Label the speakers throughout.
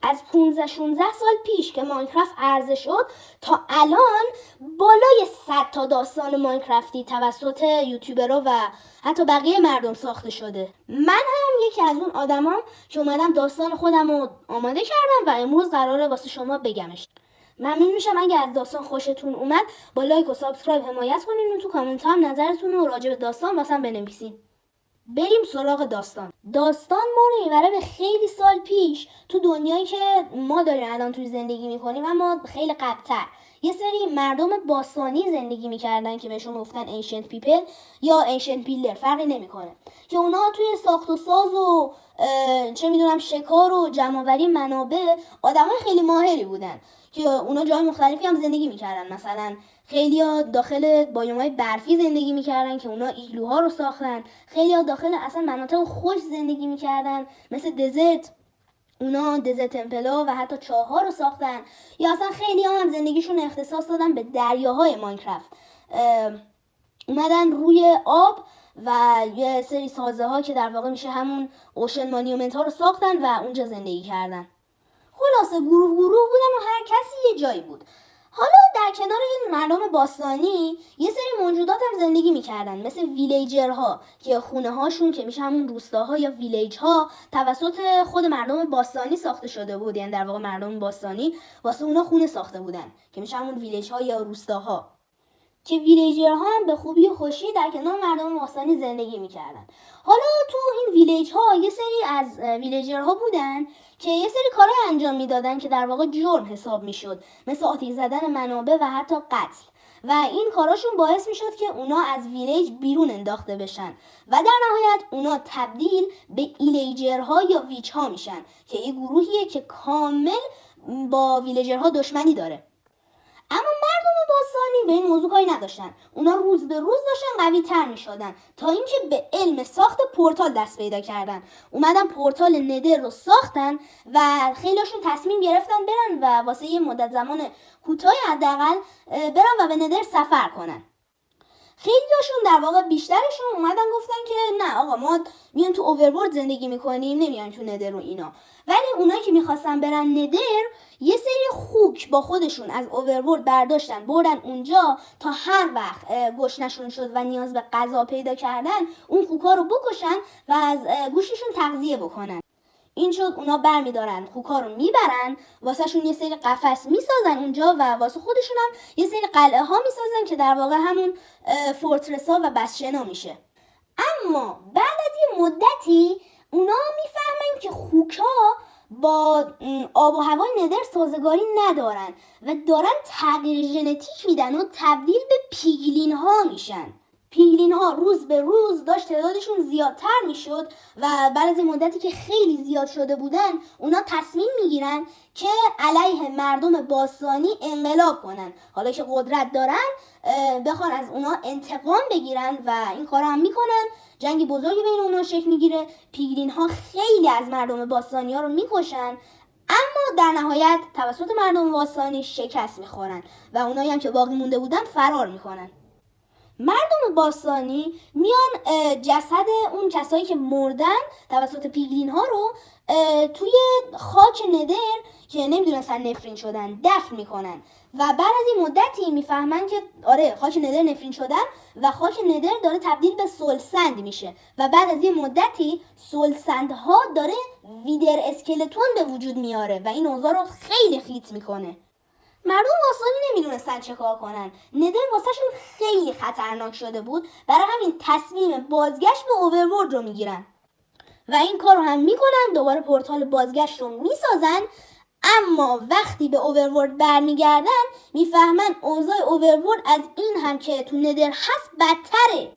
Speaker 1: از 15-16 سال پیش که ماینکرافت عرضه شد تا الان بالای 100 تا داستان ماینکرافتی توسط یوتیوبرها و حتی بقیه مردم ساخته شده. من هم یکی از اون آدمام که اومدم داستان خودم رو آماده کردم و امروز قراره واسه شما بگمش. ممنون میشم اگه از داستان خوشتون اومد با لایک و سابسکرایب حمایت کنین و تو کامنت هم نظرتون رو راجع به داستان واسم بنویسین. بریم سراغ داستان ما رو میبره به خیلی سال پیش تو دنیایی که ما داریم الان توی زندگی میکنیم، اما خیلی قبل‌تر. یه سری مردم باستانی زندگی میکردن که بهشون گفتن ancient people یا ancient builder، فرقی نمیکنه، که اونا توی ساخت و ساز و چه میدونم شکار و جمع‌آوری منابع آدمای خیلی ماهری بودن که اونا جای مختلفی هم زندگی میکردن. مثلا خیلی‌ها داخل بایوم‌های برفی زندگی میکردن که اونا ایگلوها رو ساختن، خیلی‌ها داخل اصلا مناطق خوش زندگی میکردن مثل دزرت، اونا دزرت تمپلا و حتی چاه‌ها رو ساختن، یا اصلا خیلی‌ها هم زندگیشون اختصاص دادن به دریاهای ماینکرافت، اومدن روی آب و یه سری سازه ها که در واقع میشه همون اوشن مانیومنت ها رو ساختن و اونجا زندگی کردن. خلاصه گروه بودن و هر کسی یه جایی بود. حالا در کنار این مردم باستانی یه سری موجودات هم زندگی میکردن مثل ویلیجرها که خونه هاشون که میشه همون روستاها یا ویلیج ها توسط خود مردم باستانی ساخته شده بود. یعنی در واقع مردم باستانی واسه اونا خونه ساخته بودن که میشه همون ویلیج ها یا روستاها، که ویلیجرها هم به خوبی و خوشی در کنار مردم باستانی زندگی میکردن. حالا تو این ویلیج ها یه سری از ویلیجرها بودن که یه سری کارا انجام میدادن که در واقع جرم حساب میشد، مثل آتش زدن منابع و حتی قتل، و این کاراشون باعث میشد که اونا از ویلیج بیرون انداخته بشن و در نهایت اونا تبدیل به ایلیجرها یا ویچ ها میشن که یه گروهیه که کامل با ویلیجرها دشمنی داره. اما مردم باستانی به این موضوع کاری نداشتن. اونا روز به روز داشتن قوی تر می شدن تا اینکه به علم ساخت پورتال دست پیدا کردن. اومدن پورتال ندر رو ساختن و خیلیشون تصمیم گرفتن برن و واسه یه مدت زمان کوتاهی حداقل برن و به ندر سفر کنن. خیلیاشون در واقع بیشترشون اومدن گفتن که نه آقا، ما میان تو اوورورلد زندگی میکنیم، نمیان تو ندر و اینا. ولی اونایی که میخواستن برن ندر یه سری خوک با خودشون از اوورورلد برداشتن بردن اونجا تا هر وقت گشنشون شد و نیاز به غذا پیدا کردن اون خوکا رو بکشن و از گوشتشون تغذیه بکنن. این شد اونا برمیدارن خوکا رو میبرن، واسه شون یه سری قفس میسازن اونجا و واسه خودشون هم یه سری قلعه ها میسازن که در واقع همون فورترس ها و بسشنا میشه. اما بعد از یه مدتی اونا میفهمن که خوکا با آب و هوای ندر سازگاری ندارن و دارن تغییر ژنتیک میدن و تبدیل به پیگلین ها میشن. پیگلین ها روز به روز داشت تعدادشون زیادتر میشد و بعد از این مدتی که خیلی زیاد شده بودن اونا تصمیم میگیرن که علیه مردم باستانی انقلاب کنن. حالا که قدرت دارن بخوان از اونا انتقام بگیرن و این کارا هم میکنن. جنگ بزرگی بین اونا شکل میگیره. پیگلین ها خیلی از مردم باستانی ها رو میکشن، اما در نهایت توسط مردم باستانی شکست میخورن و اونایی هم که باقی مونده بودن فرار میکنن. مردم باستانی میان جسد اون کسایی که مردن توسط پیگلین ها رو توی خاک ندر که نمیدونستن نفرین شدن دفن میکنن و بعد از این مدتی میفهمن که آره خاک ندر نفرین شدن و خاک ندر داره تبدیل به سولسند میشه و بعد از این مدتی سولسندها داره ویدر اسکلتون به وجود میاره و این اوضاع رو خیلی خیت میکنه. مردم باستانی نمیدونستن چه کار کنن. ندر واسهشون خیلی خطرناک شده بود، برای همین تصمیم بازگشت به اوورورلد رو میگیرن و این کار رو هم میکنن. دوباره پورتال بازگشت رو میسازن، اما وقتی به اوورورلد برمیگردن میفهمن اوضاع اوورورلد از این هم که تو ندر هست بدتره.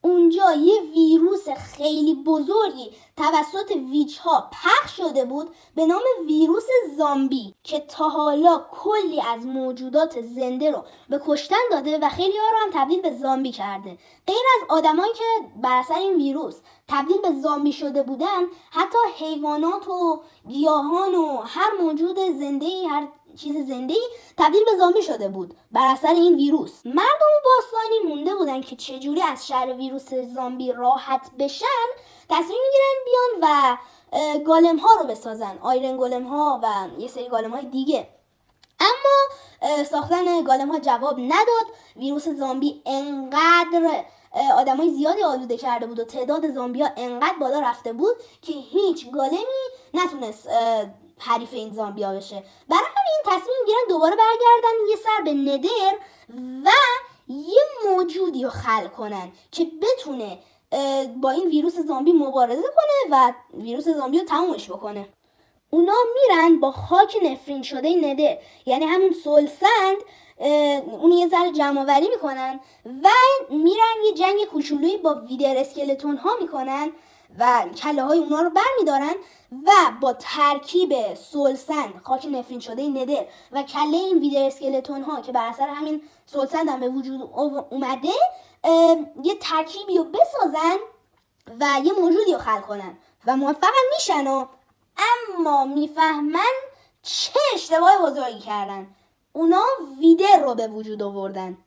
Speaker 1: اونجا یه ویروس خیلی بزرگی توسط ویچ ها پخش شده بود به نام ویروس زامبی که تا حالا کلی از موجودات زنده رو به کشتن داده و خیلی ها رو هم تبدیل به زامبی کرده. غیر از آدمایی که بر اثر این ویروس تبدیل به زامبی شده بودن، حتی حیوانات و گیاهان و هر موجود زنده‌ای، هر چیز زنده‌ای تبدیل به زامبی شده بود بر اثر این ویروس. مردم باستانی مونده بودن که چجوری از شر ویروس زامبی راحت بشن. تصمیم میگیرن بیان و گالم ها رو بسازن، آیرن گالم ها و یه سری گالم های دیگه. اما ساختن گالم ها جواب نداد. ویروس زامبی انقدر آدمای زیادی آلوده کرده بود و تعداد زامبی ها انقدر بالا رفته بود که هیچ گالمی نتونست حریف این زامبی ها بشه. برای همین تصمیم گیرن دوباره برگردن یه سر به ندر و یه موجودی رو خلق کنن که بتونه با این ویروس زامبی مبارزه کنه و ویروس زامبی رو تمومش بکنه. اونا میرن با خاک نفرین شده ندر، یعنی همون سولسند، اونو یه ذره جمع‌آوری میکنن و میرن یه جنگ کوچولویی با ویدر اسکلتون ها میکنن و کله های اونا رو برمیدارن و با ترکیب سولسند، خاک نفرین شده ندر و کله این ویدر اسکلتون ها که بر اثر همین سولسند هم به وجود اومده یه ترکیبی رو بسازن و یه موجودی رو خلق کنن و موفق میشن اما میفهمن چه اشتباه بزرگی کردن. اونا ویدر رو به وجود آوردن،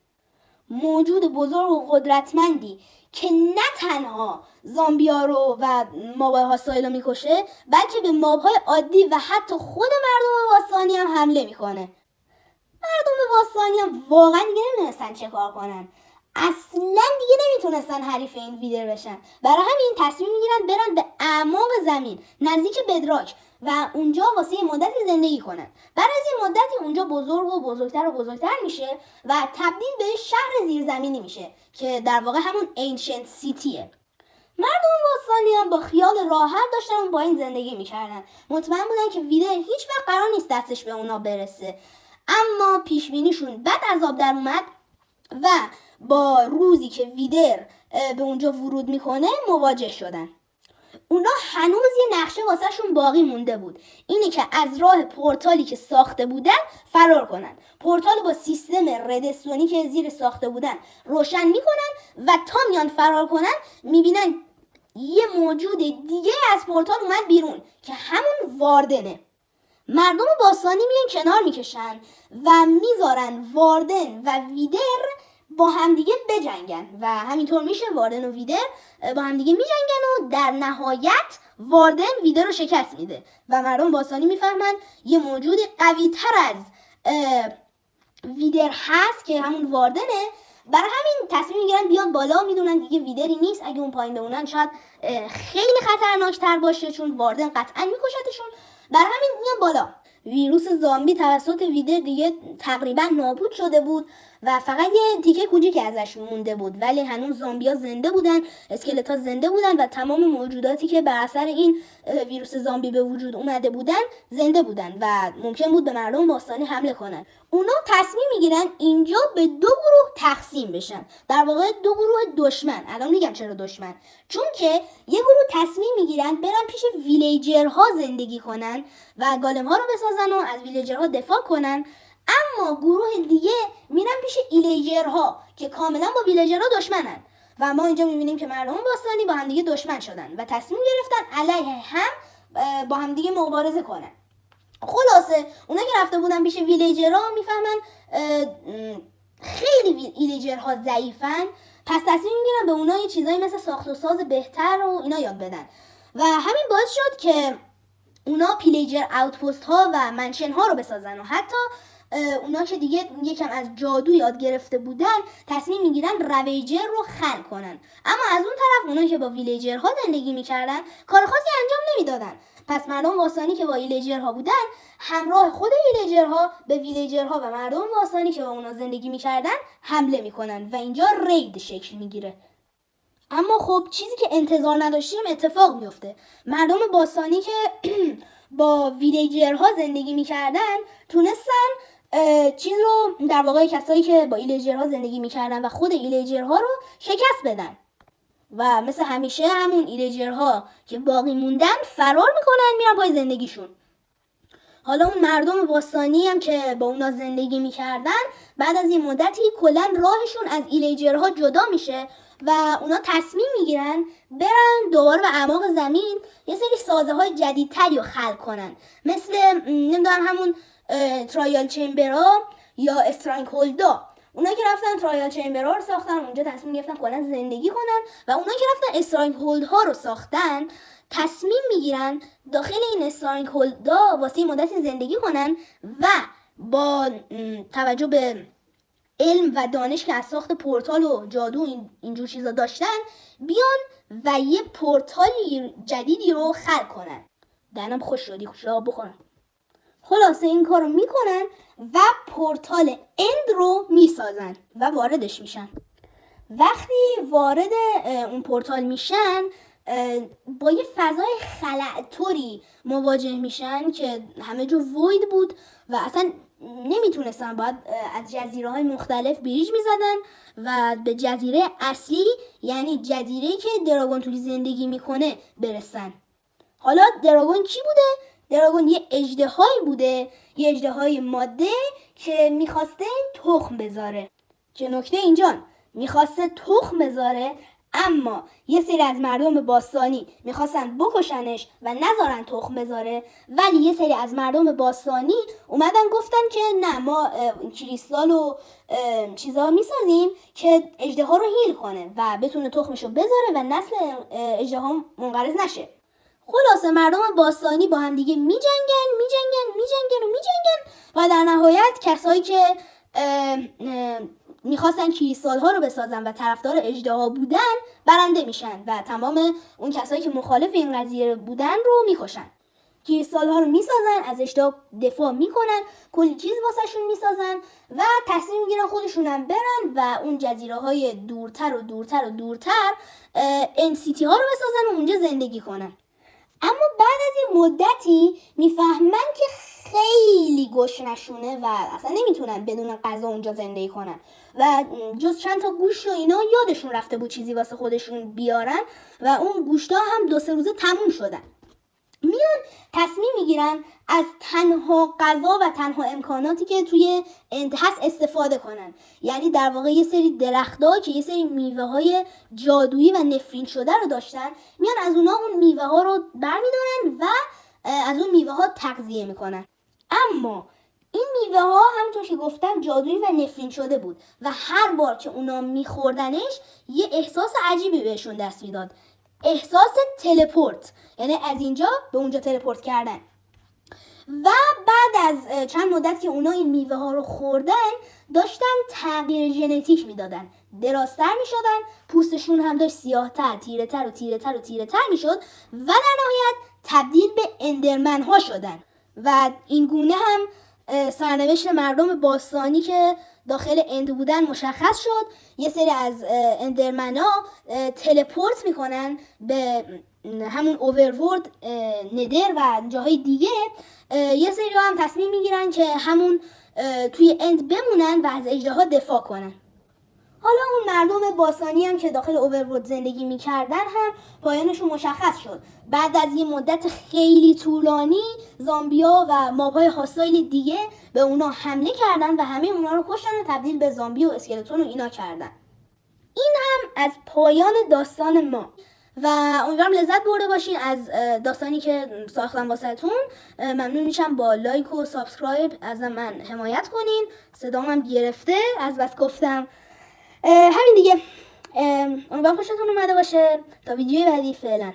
Speaker 1: موجود بزرگ و قدرتمندی که نه تنها زامبیا رو و مابای هاستایل رو میکشه بلکه به مابهای عادی و حتی خود مردم باستانی هم حمله میکنه. مردم باستانی هم واقعا دیگه نمیدونستن چه کار کنن، اصلا دیگه نمیتونستن حریف این ویدر بشن. برای همین تصمیم میگیرن برن به اعماق زمین نزدیک بدراک و اونجا واسه یه مدتی زندگی کنن. بعد از یه مدتی اونجا بزرگ و بزرگتر میشه و تبدیل به شهر زیرزمینی میشه که در واقع همون اینشنت سیتیه. مردم باستانی هم با خیال راحت داشتن با این زندگی میکردن، مطمئن بودن که ویدر هیچ وقت قرار نیست دستش به اونا برسه. اما پیش بینیشون بد از آب در اومد و با روزی که ویدر به اونجا ورود میکنه مواجه شدن. اونا هنوز یه نقشه واسه شون باقی مونده بود، اینه که از راه پورتالی که ساخته بودن فرار کنن. پورتال با سیستم ردستونی که زیر ساخته بودن روشن میکنن و تا میان فرار کنن میبینن یه موجود دیگه از پورتال اومد بیرون که همون واردنه. مردم باستانی میان کنار میکشن و میذارن واردن و ویدر با همدیگه بجنگن و همینطور میشه واردن و ویدر با همدیگه میجنگن و در نهایت واردن ویدر رو شکست میده و مردم باستانی میفهمن یه موجود قوی تر از ویدر هست که همون واردنه. برای همین تصمیم میگیرن بیان بالا، میدونن دیگه ویدری نیست، اگه اون پایین بمونن شاید خیلی خطرناکتر باشه چون واردن قطعا میکشتشون. برای همین میان بالا. ویروس زامبی توسط ویدر دیگه تقریبا نابود شده بود و فقط یه تیکه کوچیکی ازش مونده بود، ولی هنوز زامبیا زنده بودن، اسکلت‌ها زنده بودن و تمام موجوداتی که بر اثر این ویروس زامبی به وجود اومده بودن زنده بودن و ممکن بود به مردم باستانی حمله کنن. اونا تصمیم میگیرن اینجا به دو گروه تقسیم بشن، در واقع دو گروه دشمن. الان میگم چرا دشمن، چون که یه گروه تصمیم میگیرن برن پیش ویلیجرها زندگی کنن و گالم ها رو بسازن و از ویلیجرها دفاع کنن، اما گروه دیگه میرن پیش ایلیجرها که کاملا با ویلیجرها دشمنن و ما اینجا میبینیم که مردم باستانی با هم دیگه دشمن شدن و تصمیم گرفتن علیه هم با هم دیگه مبارزه کنن. خلاصه اونا که رفته بودن پیش ویلیجرها میفهمن خیلی ایلیجرها ضعیفن، پس تصمیم میگیرن به اونا یه چیزایی مثل ساخت و ساز بهتر و اینا یاد بدن و همین باعث شد که اونا پیلیجر اوتپوست ها و منشن ها رو بسازن و حتی اونا که دیگه یکم از جادو یاد گرفته بودن تصمیم میگیرن رویجر رو خلق کنن. اما از اون طرف اونا که با ویلیجرها زندگی میکردن کار خاصی انجام نمیدادن. پس مردم باستانی که با ویلیجرها بودن همراه خود ویلیجرها به ویلیجرها و مردم باستانی که با اونا زندگی میکردن حمله میکنن و اینجا رید شکل میگیره. اما خب چیزی که انتظار نداشتیم اتفاق میفته. مردم باستانی که با ویلیجرها زندگی میکردن تونستن چیز رو، در واقع کسایی که با ایلیجرها زندگی میکردن و خود ایلیجرها رو شکست بدن و مثل همیشه همون ایلیجرها که باقی موندن فرار میکنن میرن پای زندگیشون. حالا اون مردم باستانی هم که با اونا زندگی میکردن بعد از این مدتی کلا راهشون از ایلیجرها جدا میشه و اونا تصمیم میگیرن برن دوباره به اعماق زمین یه سری سازه های جدیدتری رو خلق کنن، مثل نمیدونم همون ترایال چمبرها یا استرانگ هولدا. اونا که رفتن ترایال چمبرها رو ساختن، اونجا تصمیم گرفتن کلا زندگی کنن و اونا که رفتن استرانگ هولدها رو ساختن تصمیم میگیرن داخل این استرانگ هولدها واسه مدتی زندگی کنن و با توجه به علم و دانش که از ساخت پورتال و جادو اینجور چیزا داشتن بیان و یه پورتال جدیدی رو خلق کنن. دهنم خوش شدی، خوش را بخورم. خلاصه این کارو میکنن و پورتال اند رو میسازن و واردش میشن. وقتی وارد اون پورتال میشن با یه فضای خلأطوری مواجه میشن که همه جا وید بود و اصلا نمیتونستن، باید از جزیره های مختلف بریج میزدن و به جزیره اصلی، یعنی جزیره‌ای که دراگون توی زندگی میکنه برسن. حالا دراگون کی بوده؟ دراگون یه اژدهایی بوده، یه اژدهای ماده که میخواسته تخم بذاره. چه نکته اینجان، میخواسته تخم بذاره، اما یه سری از مردم باستانی میخواستن بکشنش و نذارن تخم بذاره، ولی یه سری از مردم باستانی اومدن گفتن که نه، ما کریستال و چیزا میسازیم که اژدها رو هیل کنه و بتونه تخمشو بذاره و نسل اژدها منقرض نشه. خلاصه مردم باستانی با هم دیگه میجنگن و در نهایت کسایی که میخواستن کریستال ها رو بسازن و طرفدار اژدها بودن برنده میشن و تمام اون کسایی که مخالف این قضیه بودن رو میکشن. کریستال ها رو میسازن، از اژدها دفاع میکنن، کلی چیز واسهشون میسازن و تصمیم میگیرن خودشونم برن و اون جزیره های دورتر NCT ها رو بسازن و اونجا زندگی کنن. اما بعد از یه مدتی میفهمن که خیلی گشنشونه و اصلا نمیتونن بدون غذا اونجا زندگی کنن و جز چند تا گوشت و اینا یادشون رفته بود چیزی واسه خودشون بیارن و اون گوشتا هم 2-3 روزه تموم شدن. میان تصمیم میگیرن از تنها غذا و تنها امکاناتی که توی اند هست استفاده کنن، یعنی در واقع یه سری درخت‌ها که یه سری میوه‌های جادویی و نفرین شده رو داشتن، میان از اونها اون میوه‌ها رو برمی‌دارن و از اون میوه‌ها تغذیه میکنن. اما این میوه‌ها همونطور که گفتم جادویی و نفرین شده بود و هر بار که اونا میخوردنش یه احساس عجیبی بهشون دست میداد، احساس تلپورت، یعنی از اینجا به اونجا تلپورت کردن. و بعد از چند مدت که اونا این میوه ها رو خوردن داشتن تغییر ژنتیک میدادن، درازتر میشدن، پوستشون هم داشت سیاهتر، تیره‌تر میشد و در نهایت تبدیل به اندرمن ها شدن. و این گونه هم سرنوشت مردم باستانی که داخل اند بودن مشخص شد. یه سری از اندرمن ها تلپورت میکنن به همون اوورورد، ندر و جاهای دیگه. یه سری هم تصمیم میگیرن که همون توی اند بمونن و از اژدها دفاع کنن. حالا اون مردم باستانی هم که داخل اوورورد زندگی میکردن هم پایانشون مشخص شد. بعد از یه مدت خیلی طولانی زامبیا و مابهای هاستایل دیگه به اونا حمله کردن و همه اونا رو کشتن و تبدیل به زامبی و اسکلتون و اینا کردن. این هم از پایان داستان ما و امیدوارم لذت برده باشین از داستانی که ساختم واسهتون. ممنون میشم با لایک و سابسکرایب از من حمایت کنین. صدام هم گرفته از بس گفتم. همین دیگه. امیدوارم خوشتون اومده باشه. تا ویدیوی بعدی، فعلا.